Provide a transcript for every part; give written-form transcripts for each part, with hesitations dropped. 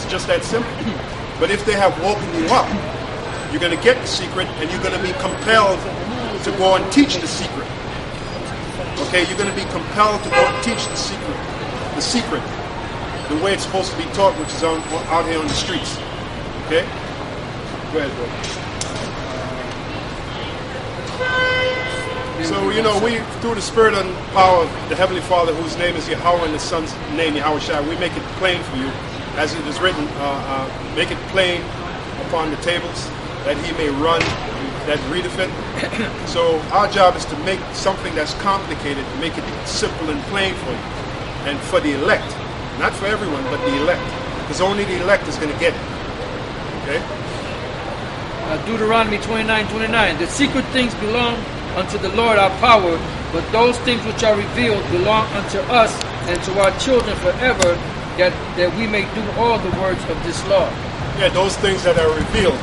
just that simple. But if they have woken you up, you're going to get the secret, and you're going to be compelled to go and teach the secret. Okay, you're going to be compelled to go and teach the secret, the way it's supposed to be taught, which is out here on the streets. Okay? Go ahead, bro. So, we, through the Spirit and power of the Heavenly Father, whose name is Yahweh and the Son's name, Yahweh Shai, we make it plain for you, as it is written, make it plain upon the tables, that he may run, that readeth it. So our job is to make something that's complicated, make it simple and plain for you. And for the elect, not for everyone, but the elect. Because only the elect is going to get it. Okay? Deuteronomy 29:29. The secret things belong unto the Lord our power, but those things which are revealed belong unto us and to our children forever, that we may do all the words of this law. Yeah, those things that are revealed,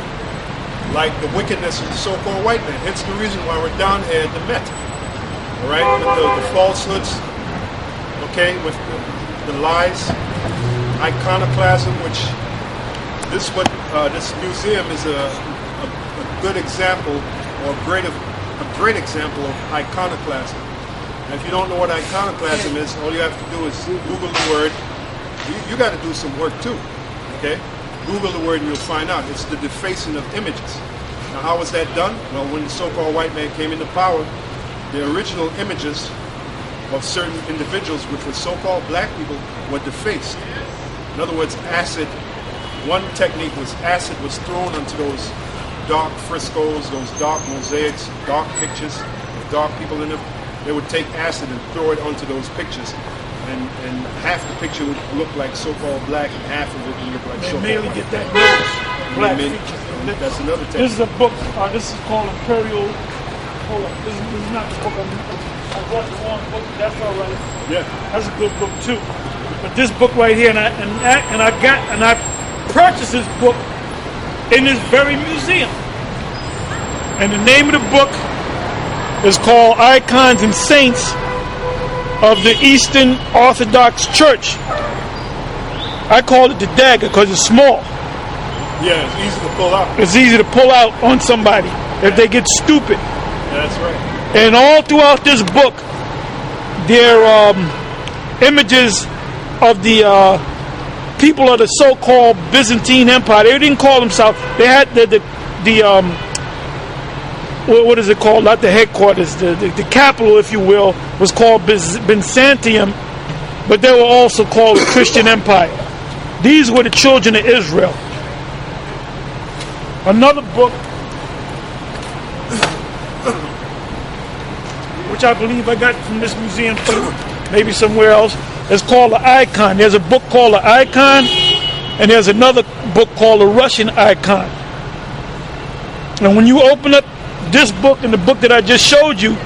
like the wickedness of the so-called white man. Hence the reason why we're down here at the Met. All right, with the falsehoods, okay, with the lies, iconoclasm, which this museum is a good example, or a great example of iconoclasm. And if you don't know what iconoclasm is, all you have to do is Google the word. You got to do some work too, okay? Google the word and you'll find out. It's the defacing of images. Now, how was that done? Well, when the so-called white man came into power, the original images of certain individuals, which were so-called black people, were defaced. In other words, acid. One technique was acid was thrown onto those dark frescoes, those dark mosaics, dark pictures with dark people in them. They would take acid and throw it onto those pictures. And half the picture would look like so-called black, and half of it would look like so-called mainly white. get that nose, black features. That's another technique. This is a book. This is called Imperial. Hold on. This is not the book. I brought the wrong book. That's all right. Yeah, that's a good book too. But this book right here, and I purchased this book in this very museum. And the name of the book is called Icons and Saints of the Eastern Orthodox Church. I call it the dagger because it's small. Yeah, it's easy to pull out. It's easy to pull out on somebody if they get stupid. Yeah, that's right. And all throughout this book, there are images of the people of the so-called Byzantine Empire. They didn't call themselves. They had the what is it called? Not the headquarters. The capital, if you will, was called Byzantium, but they were also called the Christian Empire. These were the children of Israel. Another book, which I believe I got from this museum too, maybe somewhere else, is called The Icon. There's a book called The Icon, and there's another book called The Russian Icon. And when you open up this book and the book that I just showed you,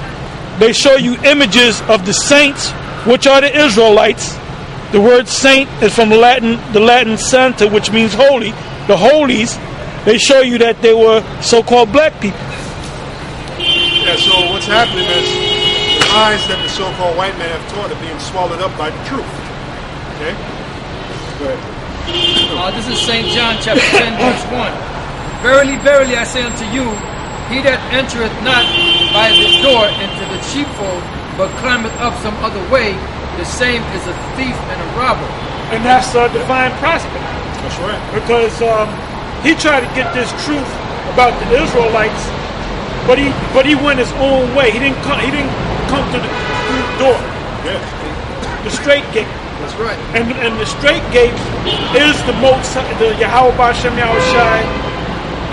they show you images of the saints, which are the Israelites. The word saint is from the Latin santa, which means holy. The holies, they show you that they were so-called black people. Yeah, so what's happening is the lies that the so-called white man have taught are being swallowed up by the truth. Okay? Go ahead. This is St. John chapter 10, verse 1. Verily, verily, I say unto you, he that entereth not by this door into the sheepfold, but climbeth up some other way, the same is a thief and a robber. And that's a divine prospect. That's right. Because he tried to get this truth about the Israelites, but he went his own way. He didn't come through the door. Yeah. The straight gate. That's right. And the straight gate is the the Yahweh B'Shem Yahweh Shai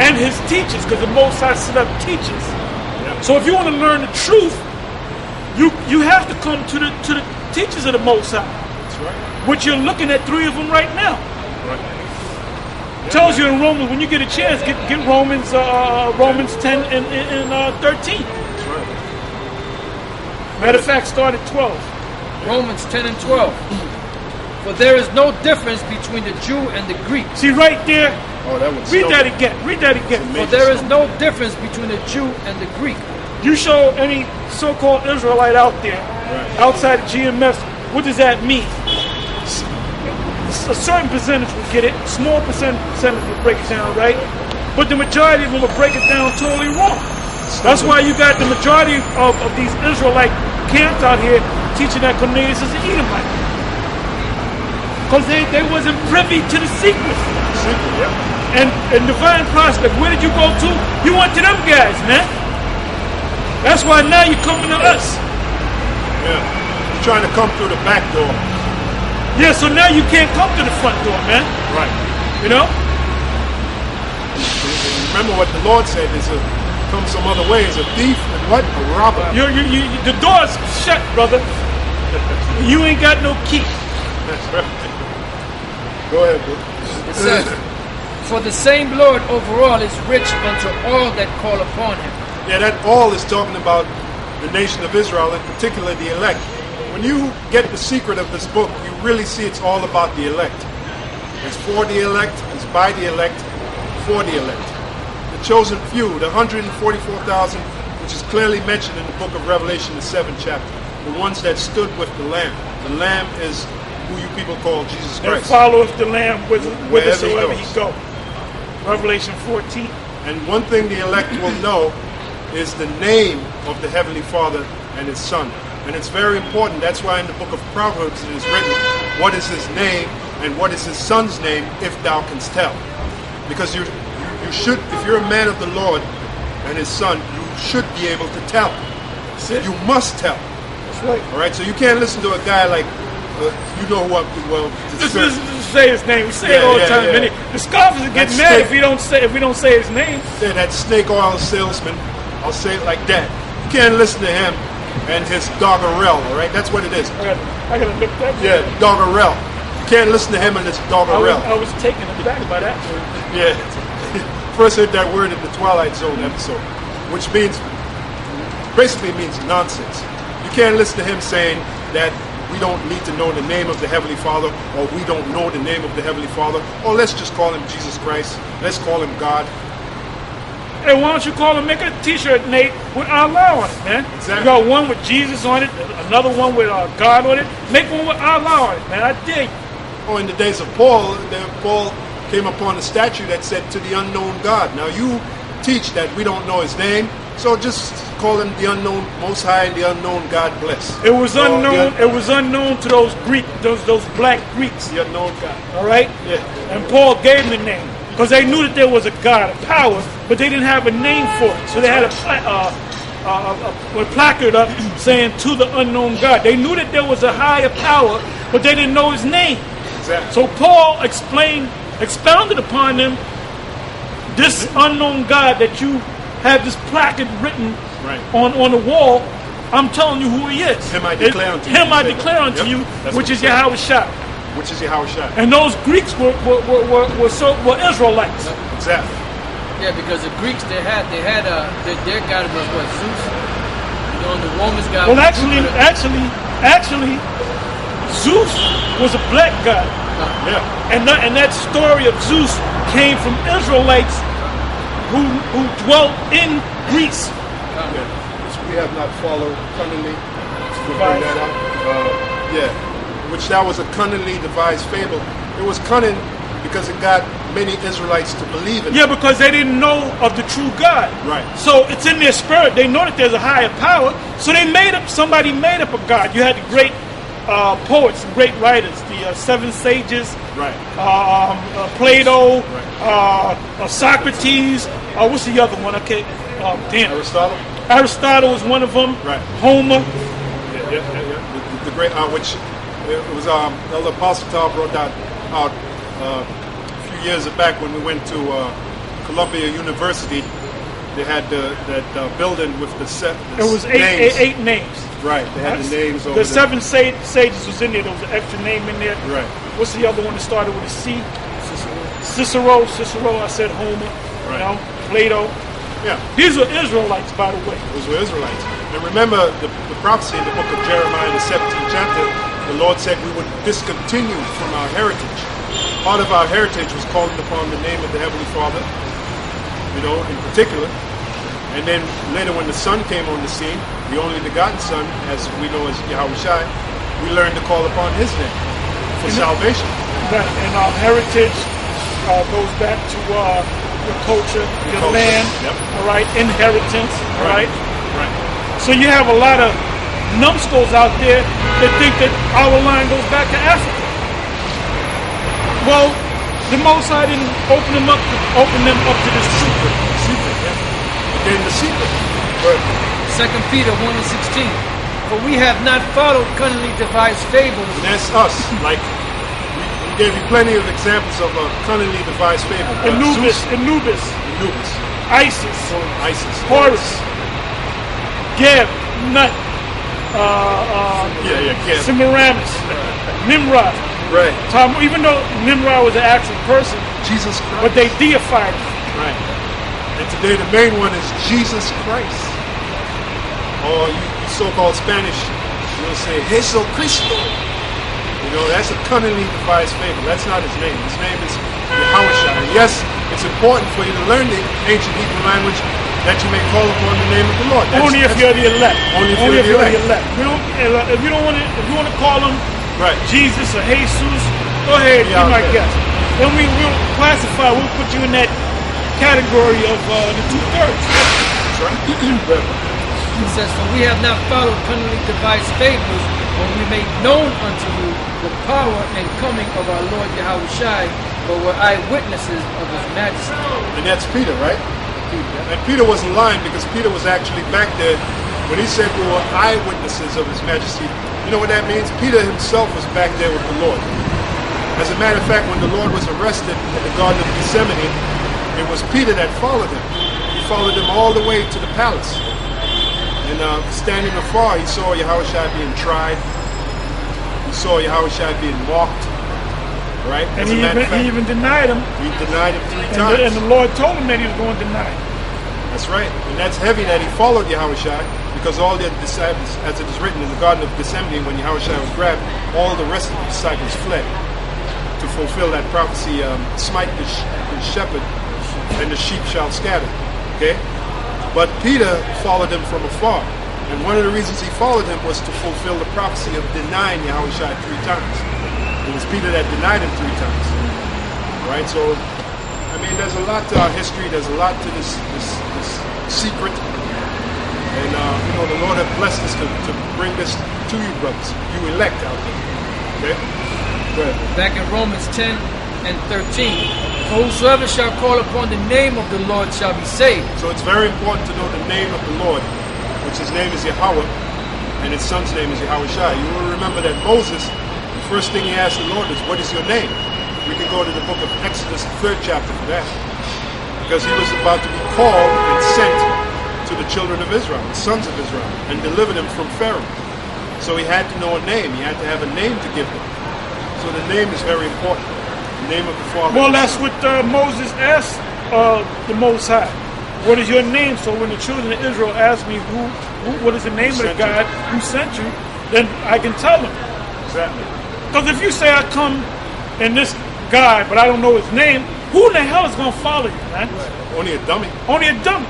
and his teachers, because the Most High set up teachers. Yeah. So if you want to learn the truth, you have to come to the teachers of the Most High. That's right. Which you're looking at 3 of them right now. Right. Yeah, tells you in Romans, when you get a chance, get Romans 10 and 13. That's right. Matter of fact, start at 12. Romans 10 and 12. For there is no difference between the Jew and the Greek. See right there? Oh, that was Read that again. Read that again. For there is no difference between the Jew and the Greek. You show any so-called Israelite out there, outside of GMS, what does that mean? a certain percentage will get it, a small percentage will break it down right, but the majority of them will break it down totally wrong. That's why you got the majority of these Israelite camps out here teaching that Cornelius is an Edomite. Because they wasn't privy to the secret. And Divine Prospect, where did you go to? You went to them guys, man. That's why now you're coming to us. Yeah. You're trying to come through the back door. Yeah, so now you can't come to the front door, man. Right. You know? Remember what the Lord said is come some other way is a thief and what? A robber. The door's shut, brother. You ain't got no key. That's right. Go ahead, bro. It says, for the same Lord over all is rich unto all that call upon him. Yeah, that all is talking about the nation of Israel, in particular the elect. When you get the secret of this book, you really see it's all about the elect. It's for the elect, it's by the elect, for the elect. The chosen few, the 144,000, which is clearly mentioned in the book of Revelation, the 7th chapter. The ones that stood with the Lamb. The Lamb is who you people call Jesus That Christ. followeth the Lamb whithersoever he he go. Revelation 14. And one thing the elect will know is the name of the Heavenly Father and His Son. And it's very important. That's why in the book of Proverbs it is written, what is His name and what is His Son's name, if thou canst tell. Because you should, if you're a man of the Lord and His Son, you should be able to tell. You must tell. That's right. All right. So you can't listen to a guy like, you know who I'm. Well, just say his name. We say it all the time. Yeah. The scoffers will get mad if we don't say his name. Yeah, that snake oil salesman. I'll say it like that. You can't listen to him and his doggerel. All right. That's what it is. I gotta look that. Yeah, doggerel. You can't listen to him and his doggerel. I was taken aback by that word. Yeah. First heard that word in the Twilight Zone episode, which basically means nonsense. You can't listen to him saying that we don't need to know the name of the Heavenly Father, or we don't know the name of the Heavenly Father, or let's just call Him Jesus Christ. Let's call Him God. Hey, why don't you call him, make a t-shirt, Nate, with Allah on it, man. Exactly. You got one with Jesus on it, another one with God on it. Make one with Allah on it, man. I dare you. Oh, in the days of Paul, Paul came upon a statue that said, to the unknown God. Now you teach that we don't know His name, so just call Him the unknown Most High and the unknown God bless. It was unknown. It was unknown to those those black Greeks. The unknown God. All right. Yeah. And Paul gave them the name because they knew that there was a God, a power, but they didn't have a name for it. So they had a placard up saying to the unknown God. They knew that there was a higher power, but they didn't know His name. Exactly. So Paul expounded upon them this unknown God that you have this placard written on the wall. I'm telling you who He is. Him I declare unto you. Him I declare unto you, which is Yahweh Shai. Which is Yahweh Shai. And those Greeks were Israelites. Exactly. Yeah, because the Greeks their god was what, Zeus. You know, and the Romans god. Well, actually, Zeus was a black god. Yeah. And that story of Zeus came from Israelites who dwelt in Greece. Which we have not followed cunningly. We'll bring that up. Which that was a cunningly devised fable. It was cunning because it got many Israelites to believe in it. Yeah, because they didn't know of the true God. Right. So it's in their spirit. They know that there's a higher power. So somebody made up a God. You had the great poets, great writers, the seven sages, Plato, Socrates. What's the other one? Okay, Aristotle. Aristotle was one of them. Right. Homer. Yeah. The great, which it was Elder Apostle Tal brought that out a few years back when we went to Columbia University. They had that building with the it was eight names. Right, they had the names over the seven sages was in there. There was an extra name in there. Right. What's the other one that started with a C? Cicero. I said Homer. Right. You know, Plato. Yeah. These were Israelites, by the way. Those were Israelites. And remember the prophecy in the book of Jeremiah, the 17th chapter, the Lord said we would discontinue from our heritage. Part of our heritage was calling upon the name of the Heavenly Father, you know, in particular. And then later when the Son came on the scene, the only begotten Son, as we know as Yahweh Shai, we learned to call upon His name. for salvation. Right, and our heritage goes back to your culture, your culture, land, yep. all right, inheritance, all right? Right. So you have a lot of numbskulls out there that think that our line goes back to Africa. Well, the Most High didn't open them up to this secret. Secret, yeah. Again, the secret. But 2 Peter 1 and 16. For we have not followed cunningly devised fables. and that's us. Like, we gave you plenty of examples of a cunningly devised fable. Anubis, Anubis, ISIS, Isis, Horus, Geb, Nut, Geb. Semiramis, Nimrod. Right. Even though Nimrod was an actual person, Jesus Christ. but they deified him. Right. And today the main one is Jesus Christ. Or you so-called Spanish, you'll say Jesucristo. You know, that's a cunningly devised fable. That's not his name. His name is Yahushua. And yes, it's important for you to learn the ancient Hebrew language that you may call upon the name of the Lord. Only if you're the elect. Only if you're the elect. If you want to call him Right. Jesus or Jesus, go ahead, be my guest. Then we'll classify, we'll put you in that category of the 2/3. That's right. It says, for we have not followed cunningly devised fables, when we made known unto you the power and coming of our Lord Yahushua, but were eyewitnesses of his majesty. And that's Peter, right? And Peter wasn't lying, because Peter was actually back there when he said we were eyewitnesses of his majesty. You know what that means? Peter himself was back there with the Lord. As a matter of fact, when the Lord was arrested in the Garden of Gethsemane, it was Peter that followed him. He followed him all the way to the palace. And standing afar, he saw Yahushua being tried. He saw Yahushua being mocked. Right? And he even denied him. He denied him 3 times. And the Lord told him that he was going to deny him. That's right. And that's heavy that he followed Yahushua, because all the disciples, as it is written in the Garden of Gethsemane, when Yahushua was grabbed, all the rest of the disciples fled to fulfill that prophecy, smite the shepherd and the sheep shall scatter. Okay? But Peter followed him from afar. And one of the reasons he followed him was to fulfill the prophecy of denying Yahushua 3 times. It was Peter that denied him 3 times. Right? So, I mean, there's a lot to our history. There's a lot to this secret. And, you know, the Lord has blessed us to bring this to you, brothers. You elect out there. Okay? Go ahead. Back in Romans 10 and 13. For whosoever shall call upon the name of the Lord shall be saved. So it's very important to know the name of the Lord, which his name is Yahweh, and his son's name is Yahushua. You will remember that Moses, the first thing he asked the Lord is, what is your name? We can go to the book of Exodus, the 3rd chapter for that. Because he was about to be called and sent to the children of Israel, the sons of Israel, and deliver them from Pharaoh. So he had to know a name. He had to have a name to give them. So the name is very important. The name of the Father. Well, that's what Moses asked the Most High. What is your name? So when the children of Israel ask me, what is the name of the God who sent you, then I can tell them. Exactly. Because if you say I come in this guy, but I don't know his name, who in the hell is going to follow you, man? Only a dummy. Only a dummy.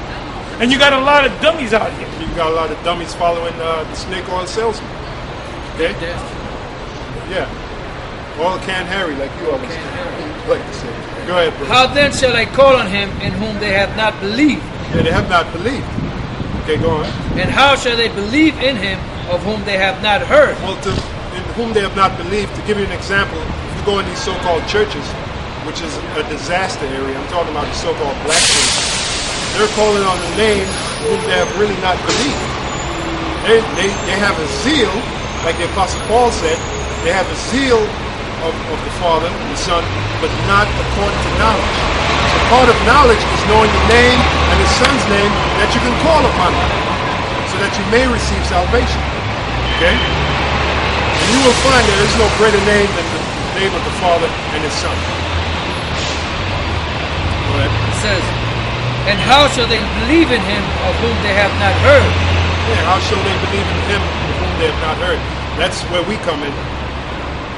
And you got a lot of dummies out here. You got a lot of dummies following the snake oil salesman. Okay? Yeah. All can Harry, like you always like to say. Go ahead, bro. How then shall they call on him in whom they have not believed? Yeah, they have not believed. Okay, go on. And how shall they believe in him of whom they have not heard? Well, in whom they have not believed, to give you an example, if you go in these so-called churches, which is a disaster area, I'm talking about the so-called black churches, they're calling on the name whom they have really not believed. They have a zeal, like the Apostle Paul said, they have a zeal of the Father and the Son, but not according to knowledge. So part of knowledge is knowing the name and his Son's name that you can call upon him, so that you may receive salvation. Okay? And you will find there is no greater name than the name of the Father and his Son. Go ahead. It says, and how shall they believe in him of whom they have not heard? Yeah, how shall they believe in him of whom they have not heard? That's where we come in.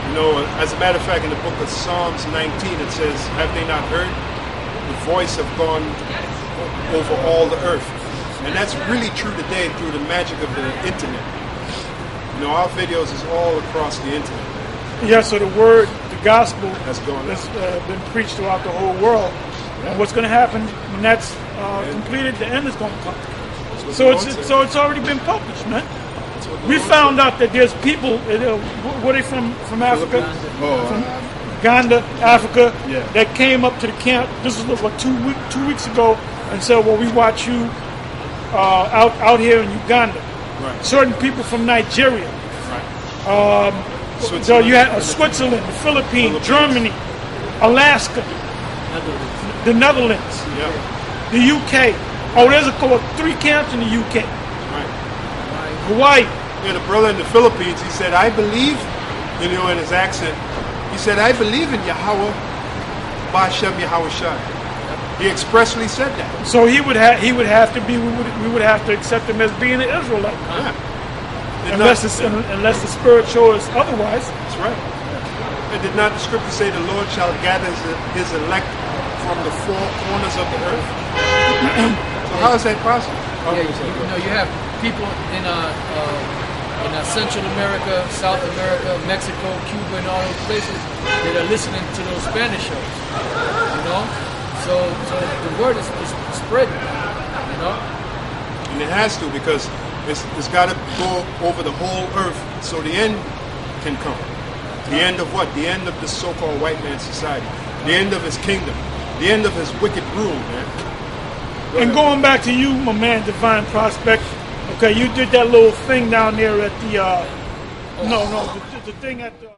You know, as a matter of fact, in the book of Psalms 19, it says, have they not heard? The voice have gone over all the earth. And that's really true today through the magic of the internet. You know, our videos is all across the internet. Yeah, so the word, the gospel That's going has been preached throughout the whole world. And what's going to happen when that's completed, the end is going to come. So it's already been published, man. We found out that there's people, were they from Africa? From Uganda, Africa, that came up to the camp. This was what, 2 weeks ago, and said, "Well, we watch you out here in Uganda." Right. Certain people from Nigeria. Right. So you had Switzerland, the Philippines, Germany, Alaska, the Netherlands, the UK. Oh, there's 3 camps in the UK. Right. Hawaii. Yeah, the brother in the Philippines, he said, "I believe," in his accent, he said, "I believe in Yahweh, Ba'Shem Yahweh Shai." He expressly said that. So he would have to be. We would have to accept him as being an Israelite. Yeah. Unless the Spirit shows us otherwise. That's right. And did not the scripture say the Lord shall gather his elect from the 4 corners of the earth? So how is that possible? Yeah, you have people in Central America, South America, Mexico, Cuba, and all those places that are listening to those Spanish shows. You know, so the word is spreading. You know, and it has to, because it's got to go over the whole earth so the end can come. The end of what? The end of this so-called white man society. The end of his kingdom. The end of his wicked rule, man. And going back to you, my man, Divine Prospect. Okay, you did that little thing down there at the. The thing at the.